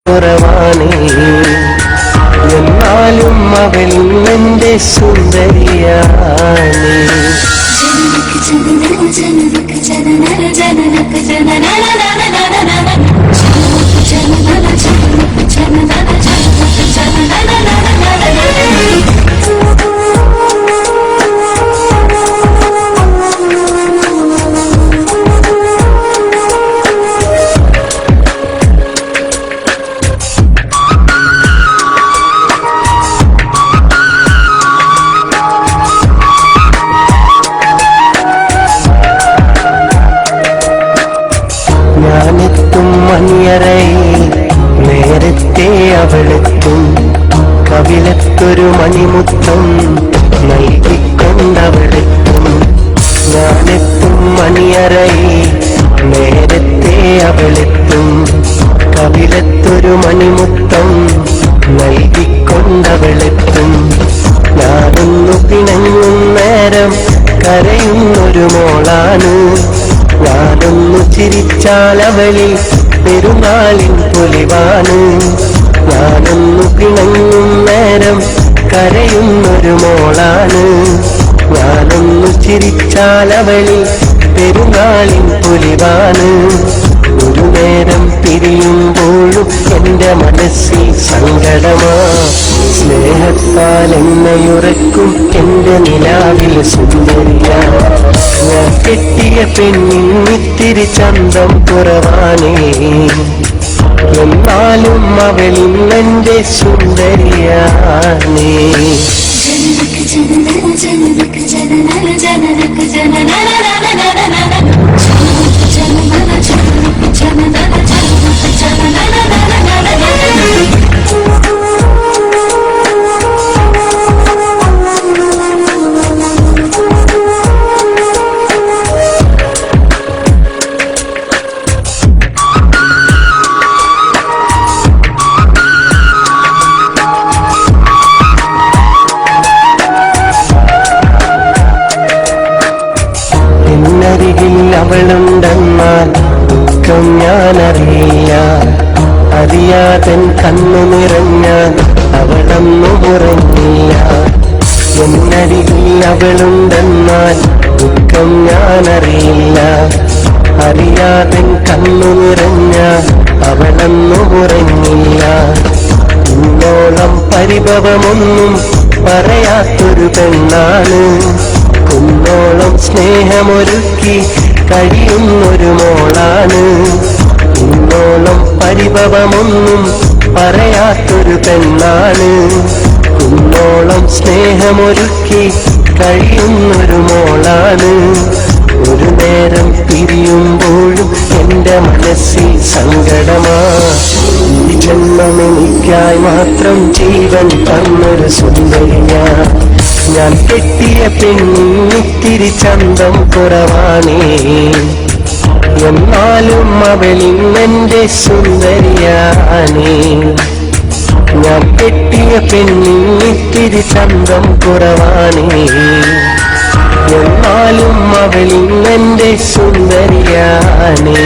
കുറവാണേ, എന്നാലും അവളും എന്റെ സുന്ദരിയാണേ. ഞാനെത്തും മണിയറയിൽ നേരത്തെ അവളെത്തും, കവിളത്തൊരു മണിമുത്തം നൽകിക്കൊണ്ടവളെത്തും. ഞാനെത്തും മണിയറയിൽ നേരത്തെ അവളെത്തും, കവിളത്തൊരു മണിമുത്തം നൽകിക്കൊണ്ടവളെത്തും. ഞാനൊന്നു പിണങ്ങും നേരം കരയുന്നൊരു മോളാണ്, ഞാനൊന്നു ചിരിച്ചാലവളിൽ പെരുന്നാളിൻ പൊലിവാണ്. ഞാനൊന്നു പിണങ്ങും നേരം കരയുന്നൊരു മോളാണ്, ഞാനൊന്നു ചിരിച്ചാലവളിൽ പെരുന്നാളിൻ പൊലിവാണ്. ഒരു നേരം പിരിയുമ്പോഴും എന്റെ മനസ്സിൽ സങ്കടമാ, സ്നേഹത്താൽ എന്നെയുറക്കും എന്റെ നിലാവിൽ സുന്ദരിയാ. ഞാൻ കെട്ടിയ പെണ്ണിന് ഇത്തിരി ചന്തം കുറവാണേ, എന്നാലും അവളും എന്റെ സുന്ദരിയാണേ. എന്നരികിൽ അവളുണ്ടെന്നാൽ ദുഃഖം ഞാനറിയില്ല, അറിയാതൻ കണ്ണു നിറഞ്ഞാൽ അവളൊന്നും ഉറങ്ങില്ല. എന്നരികിൽ അവളുണ്ടെന്നാൽ ദുഃഖം ഞാനറിയില്ല, അറിയാതൻ കണ്ണു നിറഞ്ഞാൽ അവളൊന്നും ഉറങ്ങില്ല. ഇന്നോളം പരിഭവമൊന്നും പറയാത്തൊരു പെണ്ണാണ്, കുന്നോളം സ്നേഹമൊരുക്കി കഴിയുന്നൊരു മോളാണ്. ഇന്നോളം പരിഭവമൊന്നും പറയാത്തൊരു പെണ്ണാണ്, കുന്നോളം സ്നേഹമൊരുക്കി കഴിയുന്നൊരു മോളാണ്. ഒരു നേരം പിരിയുമ്പോഴും എന്റെ മനസ്സിൽ സങ്കടമാ, ഈ ജന്മം എനിക്കായി മാത്രം ജീവൻ തന്നൊരു സുന്ദരിയാ. ഞാൻ കെട്ടിയ പെണ്ണിത്തിരി ചന്തം കുറവാണേ, എന്നാലും അവളും എന്റെ സുന്ദരിയാണേ. ഞാൻ കെട്ടിയ പെണ്ണിത്തിരി ചന്തം കുറവാണേ, എന്നാലും അവളും എന്റെ സുന്ദരിയാണേ.